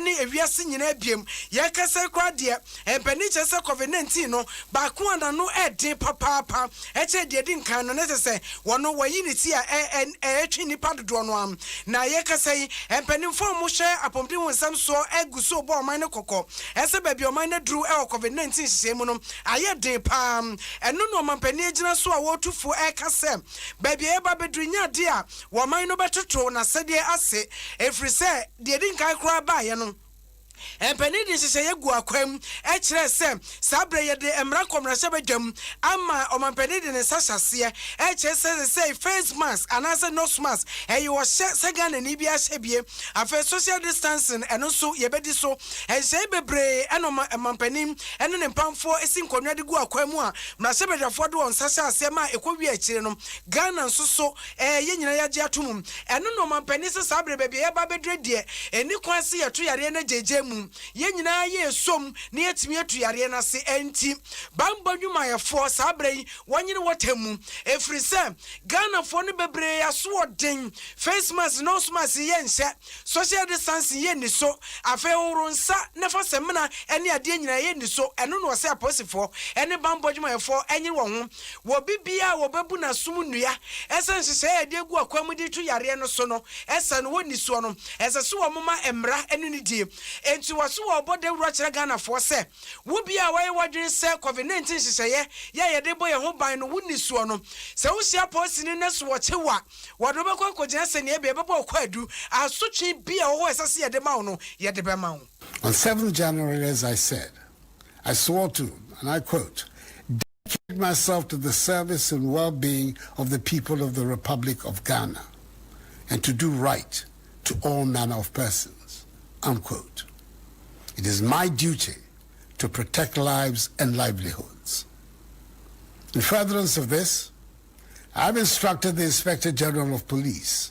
any ewiase nyina biem ye kase kwa de empani chese COVID-19 no ba ko ana no eden papa eche de di nkan no nese wono wayi ni ti a etwi nipa dodo no am na ye kase empani fo mo hye apomdi wonsam so eguso bo oman ne kokko ese ba bi oman ne dru COVID-19 hye mu no aye den pa eno no mampani agina so a wotufu kase ba bi e ba bedru nya de a woman no betoto na sede ase efri se de di nkan kra ba ye no empani di sese ye gu akwam e kire se sabre ye de emra komrase bedwam ama omampani di ne sasase e kire se face mask anase nose mask e yo se Ghana ni bia sebie afa social distancing eno so ye bedi so e se bebre eno omampani eno ne mpamfo esi nkonwa de gu akwam a mrase bedwafo de won sasase ma ekwowi a kire no Ghana nsoso ye nyina ya je atumum eno no omampani se sabre bebie ye ba bedre de eni kwase ye to yare na jeje ye nyina ye som ne yetimi atu yare na se enti bamba dwuma ye fo sabrei wonyine wotamu efri se Ghana fo ne bebre aso oden face mask nose mask ye nse social distancing ye ni so afa woro nsa ne fo semna ene ade nyina ye ni so eno no se aposifo ene bamba dwuma ye fo enyi wo ho wo bibia wo bebu na sum nua esen hye ye de gu akwam di tu yare no so no esen wo ni so no ese so wo mama emra enu ni die enti waso wo bode wura kire Ghana fo se wo bia waye wadwen se COVID-19 hyehyeye ye de boye ho ban no woni suo no se wo sia posi ni neso wo chewa wodo be kokogina se ne be bebo kwadu asotwe bia wo esase ye de ma wo no ye de be ma wo. On 7th January, as I said, I swore to, and I quote, dedicate myself to the service and well-being of the people of the Republic of Ghana and to do right to all manner of persons, unquote. It is my duty to protect lives and livelihoods. In furtherance of this, I have instructed the Inspector General of Police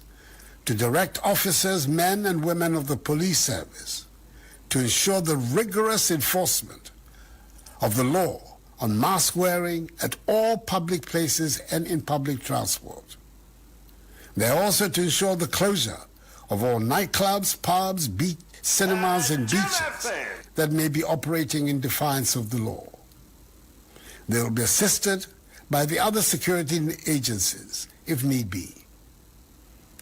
to direct officers, men and women of the police service to ensure the rigorous enforcement of the law on mask wearing at all public places and in public transport. They are also to ensure the closure of all nightclubs, pubs, cinemas and beaches that may be operating in defiance of the law. They will be assisted by the other security agencies if need be.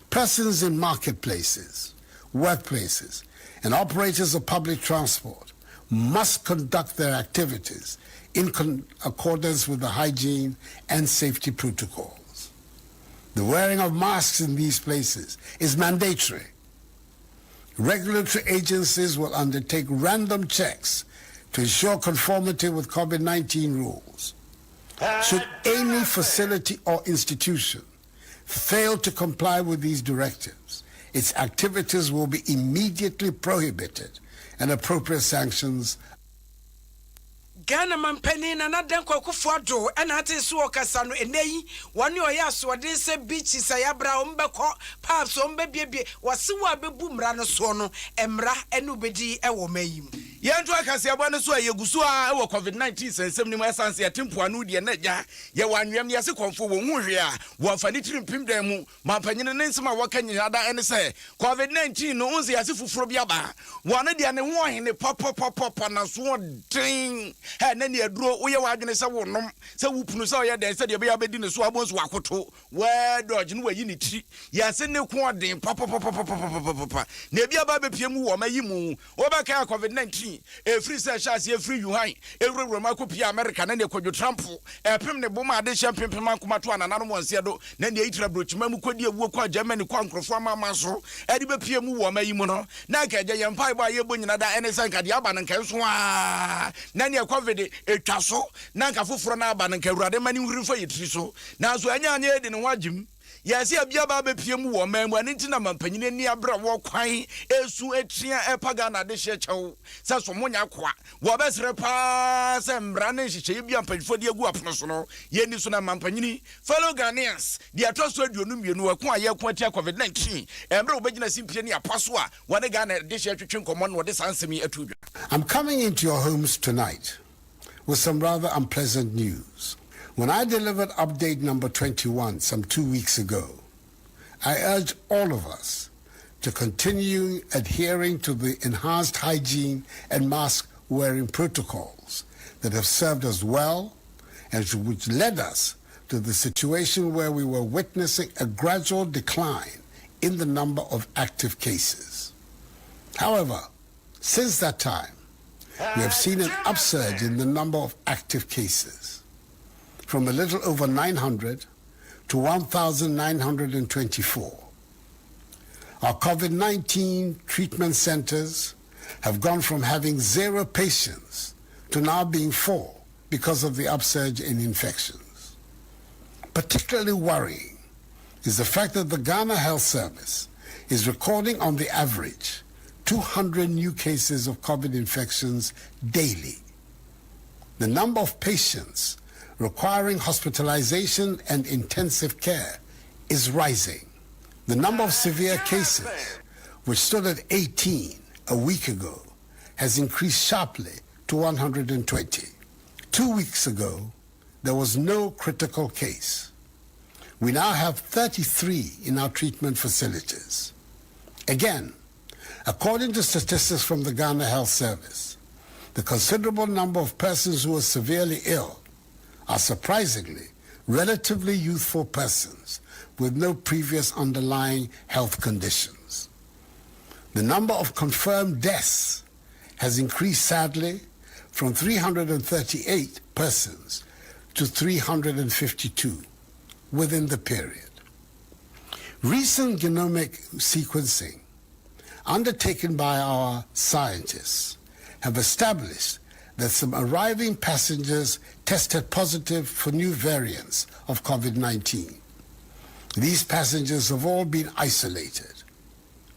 Persons in marketplaces, workplaces, and operators of public transport must conduct their activities in accordance with the hygiene and safety protocols. The wearing of masks in these places is mandatory. Regulatory agencies will undertake random checks to ensure conformity with COVID-19 rules. Should any facility or institution fail to comply with these directives, its activities will be immediately prohibited and appropriate sanctions. Ghana mampani na nadan kwakufo ado ena ate so okasa no eneyi woni oya so de se beach sayabra ombekọ pubs ombebiebie wase wa bebu mra no so no emra enu bedi ewo mayim yentu akase abo ne so ayegusu a ewo COVID-19 sensem ni esanse yatempo anu de na gya ye wanwem ne yase konfo wo hu hwe a wo afani tirimpim dan mu mampanyine ne nsema wakanyina da ene se COVID-19 no unse yase fufuro bi aba wona de ne ho hene pop na so den ha na ne aduro wo ye wadwene se wonom se wupunu se oye den se de be ya bedi ne so abonso wakoto we dodge no wayi ne tiri yase ne ko den pop na bia ba be piemu wo mayimu wo ba ka COVID-19 every se chance every yuhan every ma ko pia America na ne kodwo Trump pem ne boma ade champem akoma to anana no monse do na ne itira brochima mu kodi ewu ko Germany kwa nkrofo ama so ade be piemu wo mayimu no na ka je yempa ba ye bonyina da ene sanka de aba nka so a na ne COVID etwa so na nka foforo na aba nka urade mani huri fa yetri so na so anya anya de ne wagim yasi abia ba be piemu wo mamu ani ntina mampanyine ni abra wo kwan esu etia epaga na de hyechew se so monya kwa wo besre pa se mra ne hyeche bia mpanyfo de agu apono so no ye ni so na mampanyini fellow Ghanaians de atoso aduonu mienu wa kwa ye kwa tia COVID-19 emre wo begina simpie ni apaso a wo ne Ghana de hye twetwe nkomo no de sansemi atudwa. I'm coming into your homes tonight with some rather unpleasant news. When I delivered update number 21 some 2 weeks ago, I urged all of us to continue adhering to the enhanced hygiene and mask wearing protocols that have served us well and which led us to the situation where we were witnessing a gradual decline in the number of active cases. However, since that time, we have seen an upsurge in the number of active cases from a little over 900 to 1,924. Our COVID-19 treatment centers have gone from having 0 patients to now being 4 because of the upsurge in infections. Particularly worrying is the fact that the Ghana Health Service is recording on the average 200 new cases of COVID infections daily. The number of patients requiring hospitalization and intensive care is rising. The number of severe cases, which stood at 18 a week ago, has increased sharply to 120. 2 weeks ago, there was no critical case. We now have 33 in our treatment facilities. Again, according to statistics from the Ghana Health Service, the considerable number of persons who are severely ill are surprisingly relatively youthful persons with no previous underlying health conditions. The number of confirmed deaths has increased sadly from 338 persons to 352 within the period. Recent genomic sequencing undertaken by our scientists have established that some arriving passengers tested positive for new variants of COVID-19. These passengers have all been isolated.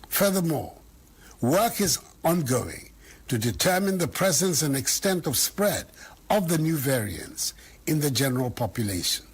Furthermore, work is ongoing to determine the presence and extent of spread of the new variants in the general population.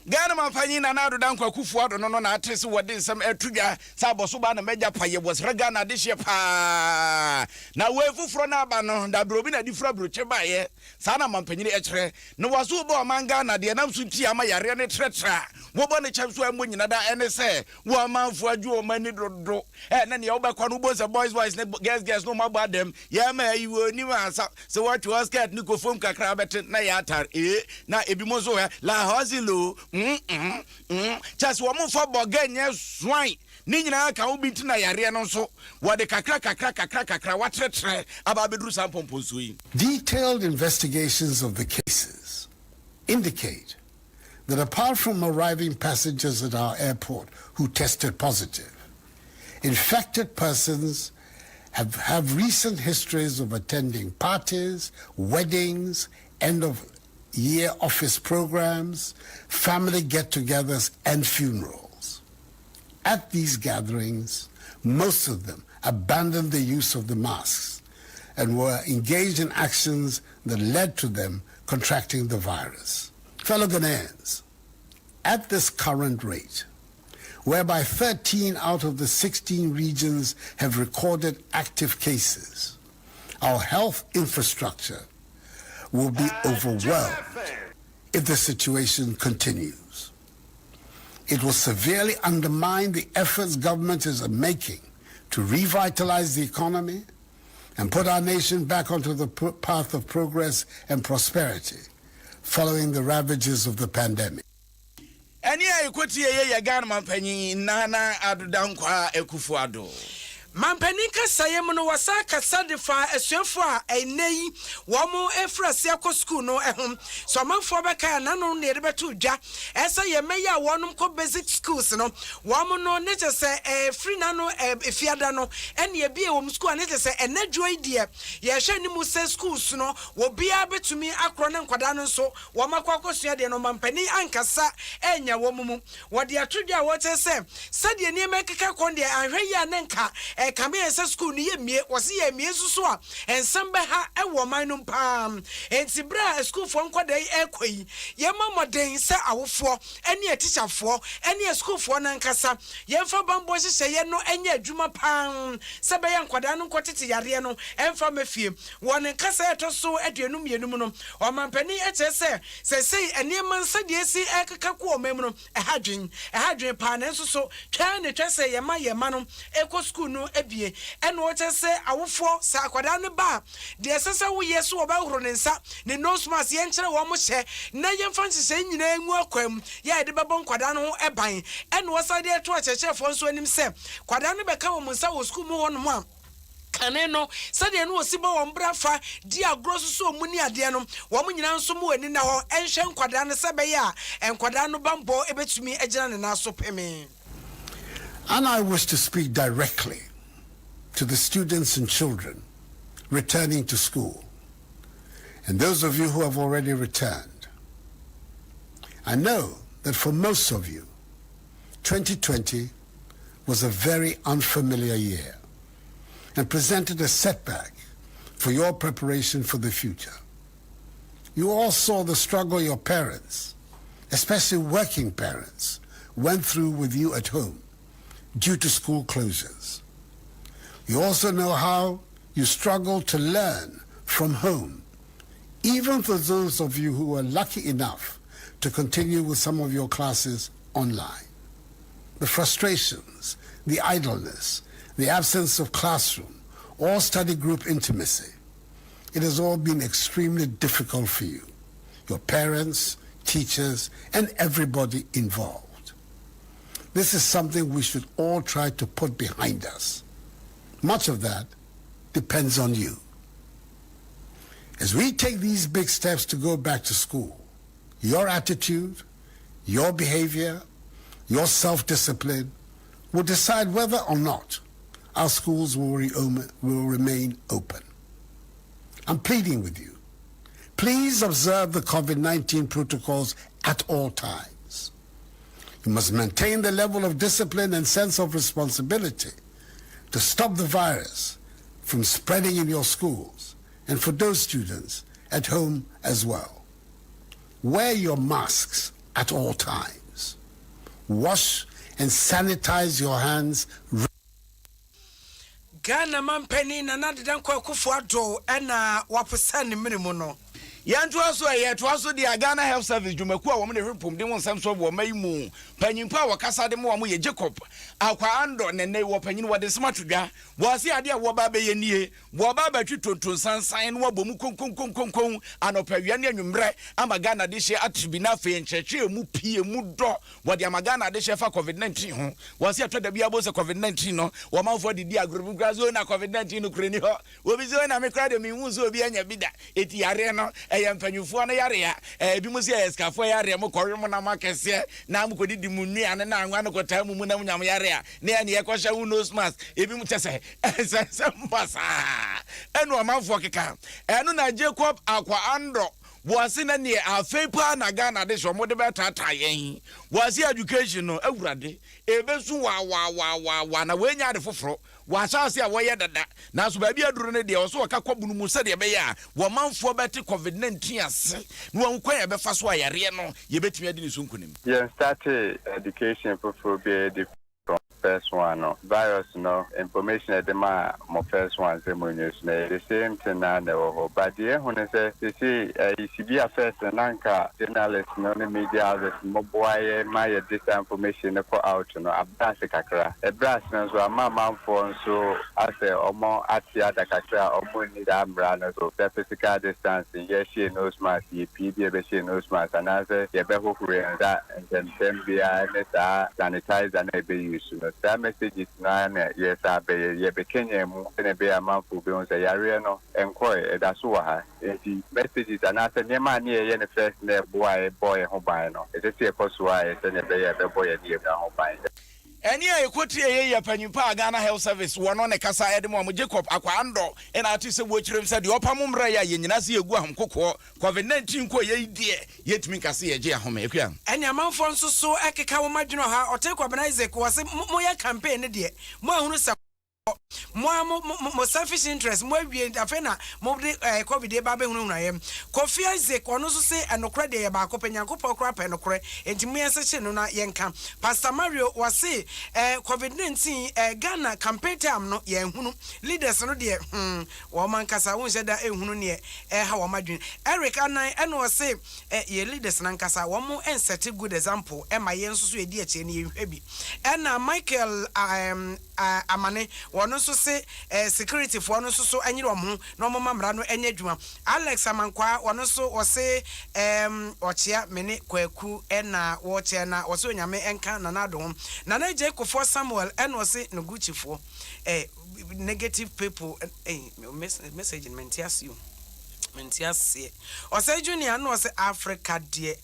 Ghana Mafani na Nado Danko Kufuado no na atrese wode some etuga sabo so ba na meja paye was Ghana this year pa na wefu fro na aba no da brobi na difra broche ba ye sa na mampanyini ekere no waso bo manga na de nam sunti ama yare ne tretra wo bo ne chamso ambo nyina da ene se wo amanfo adwo o mani dodo na ne obekwa no bo se boys ne girls no mabo adem ya ma yi woni ansa se what was skirt ni ko fom kakra bet na ya atar na ebi mo so la hozilo just wo mo for bogenye swine ni nyina ka obinti na yare no so wo de kakra watretre aba bedru sampompo so yi. Detailed investigations of the cases indicate that apart from arriving passengers at our airport who tested positive, infected persons have recent histories of attending parties, weddings, end-of-year office programs, family get-togethers, and funerals. At these gatherings, most of them abandoned the use of the masks and were engaged in actions that led to them contracting the virus. Fellow Ghanaians, at this current rate, whereby 13 out of the 16 regions have recorded active cases, our health infrastructure will be overwhelmed if the situation continues. It will severely undermine the efforts government is making to revitalize the economy and put our nation back onto the path of progress and prosperity following the ravages of the pandemic. Any equity ye Ghana Mampanyi Nana Adudankwa Ekufuado. Mampenika sayem no wasa kasa de fa asuafo a enei wo mo efrase akọ school no ehom so manfo beka na no ne de beto dwa esa ye meya wonum ko basic schools no wo mo no ne se free na no efiada no ene ye bie wo school ne se enadwo idie ye hwe ni mu se schools no wo bia betumi akro ne nkwada no so wo makwakwosua de no mampani ankasa enya wo mu wo de atodwa wo se de ne mekeka kon de anhwe ya ne nka kame ese school ni ye mie wose ye mie susu a ensem be ha ewo man no pam enti bra school fo nkwada ekoi ye mamoden se awofo ene teacherfo ene school fo na nkasa ye mfa bambo hye ye no enye adwuma pam se be ye nkwada no nkotete yare no emfa mafie won nkasa etoso aduenum yenum no o mampani echese se ene mansa de esi ekeka ko omam no ehadwen pa na nso so twa ne twese ye ma no eko school no ebie ene o chese awofo sa akwada ne ba de sese wo yeso wo ba horo ne nsa ne nose mask ye nkere wo mo hye na ye mfa nhye nyina enwu akwam ya de bebo nkwada no ho eban ene wo sa de to achechefo nso anim se kwada no be ka wo nsa wo school mo ho no a kaneno sade no osiba wo mbrafa di agroso muni ade no wo nyina nso mo ani na ho enhwe nkwada no sebe ya enkwada no bambo ebetumi agina ne na so peme. And I wish to speak directly to the students and children returning to school, and those of you who have already returned. I know that for most of you, 2020 was a very unfamiliar year and presented a setback for your preparation for the future. You all saw the struggle your parents, especially working parents, went through with you at home due to school closures. You also know how you struggled to learn from home, even for those of you who were lucky enough to continue with some of your classes online. The frustrations, the idleness, the absence of classroom, or study group intimacy, it has all been extremely difficult for you, your parents, teachers, and everybody involved. This is something we should all try to put behind us. Much of that depends on you. As we take these big steps to go back to school, your attitude, your behavior, your self-discipline will decide whether or not our schools will remain open. I'm pleading with you. Please observe the COVID-19 protocols at all times. You must maintain the level of discipline and sense of responsibility to stop the virus from spreading in your schools and for those students at home as well. Wear your masks at all times. Wash and sanitize your hands. Ghana mampeni na nadidan kwa kufu ado ena wapusani minimu no. Yantu aso ye to aso di Ghana Health Service dwumaku a wo ne hwepom de won samso wo mayimu panyimpa wakasa de mo ye Jacob akwa ando nene wo panyin wo de smatodwa wo ase ade a wo ba be ye nie wo ba ba twitonton sansan no abomu konkonkonkon anopawia ne anwumre ama Ghana de hye atibina fe ncheche mu pie mu do wo de ama Ghana de hye fa COVID-19 ho wo ase atoda bia bo se COVID-19 no wo manfo de di agrubu grazo na COVID-19 no kureni ho wo bi zo na me kra de mi hu zo bi anya bida eti yare no empanyufo na yare ya bi mu se eskafo yare mo korwemo na makese na mu kodidi mu nua na anwa no kota mu na nyam yare ya na ya ne yekwasha wu nose mask ebi mu tese mbasa enu amanfo keka enu na Jacob akwa ando wasi na ne afepa na Ghana de so mo de betata yen wasi education no awurade ebesu wa na wenya de foforo wasase a woye dada na so ba bia duro ne de o so ka kwabunu mu se de be ya wo manfo beti COVID-19 ase no wankwa ya be fa so ayare no ye betimi adi ni so nkunim. Yeah, started education for be first one, no virus, no information at the my first one, the same thing now, but the when I say, you see, ECB affairs and anchor journalists, no media outlets, mobile, my this information for out, no, a brass kakra, a brass, no, so a mamma phone, so I say, or more at the other kakra, or more need umbrella, so physical distancing, yes, she knows my PB, she knows my, and I say, yeah, better that, and then be sanitize and maybe use. That message is now, yes, I be Kenya, and be a month for being a no, and quite that's why the messages and I said, near my near any first boy, home buying. It's a cost why it's a boy and near home buying. Eni ekoti ye panyimpa Ghana Health Service wono ne kasa Adom Jacob akwa ando e na ati se wo kirem se de opamumra ya yenyina se egu ahomkoko COVID-19 ko ye die yetimi kase ye je ahome ekua eni amanfo nso so ekeka wo madwino ha otekwa bana Isaac wase mo ya campaign de mo ahunu se mo selfish interest mo awie afena mo de covid e ba be hunu ayem Kofi Isaac ono so se enokre de ye ba akopanyankopɔ kra pa enokre enti mo yense che no na yenka Pastor Mario wase covid-19 Ghana campaign time no ye hunu leaders no de wo man kasa wo nheda ehunu ne ha wo madwen Eric Anan eno wase ye leaders nan kasa wo mo set good example e ma yen so so edi ache ne ye hwe bi ena Michael Amane wono so se security for no so anyire omo no mo mamra no enya dwuma Alex Amankwa wono so wo se ochia mene kwaku ena wo che na wo se onyame enka na Adom na je kofo Samuel ena wo se no guchifo negative people message in mentias you mentias o junior no se Africa de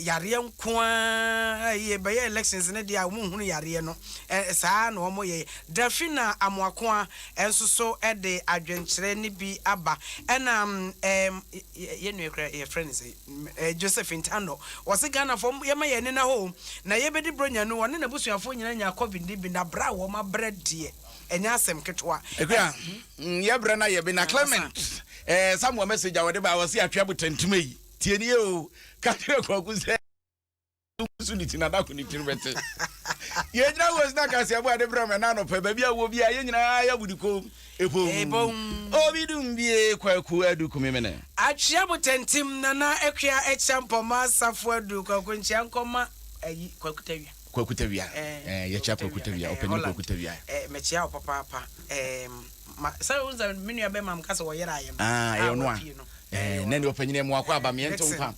yare nkoa ye be elections ne de a wo hunu yare no saa na omo ye Dafina Amoakoa enso so de adwenkyere ne bi aba ena ye nu ekra ye friends Joseph Intando o se Ghana fo ye ma ye ne na ho na ye be di bronya no woni na busuafo nyina nya covid bi na bra wo ma bread de enya asem ketwa ekra ye bra na ye be na Clement Samuel message awade ba wasi atwa botantum yi tieni o ka kire kwaku se suniti na da kuni tirbete ye nyina was na ka se abo ade bra me na no pa ba bia wo bia ye nyina ya budiko epo obi dum bie kwaku adu kumemene atwa botantim na ekwa echampoma safo adu kwaku nchiankoma ayi kwakutawia ye cha kwakutawia openi kwakutawia mechia papa sa unza menu ya be mam kasa wo yera ayem no nani opanyine mu akwa aba me ntompa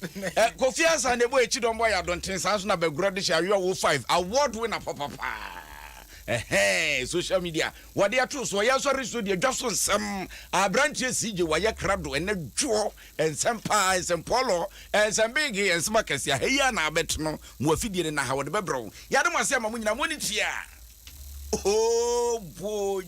Kofi Asa ne bo echi dombo ya donten sa so na bagura de sha yo 5 award winner papa social media what they are true so ya sorry studio just on some branches CJ wa ya krado ene dwo ensempa ensempolo ensembig ensmakasi ya heya na abetno mu afidie na ha wo de bebro ya de mo asema mu nyina mo ni tia oh boy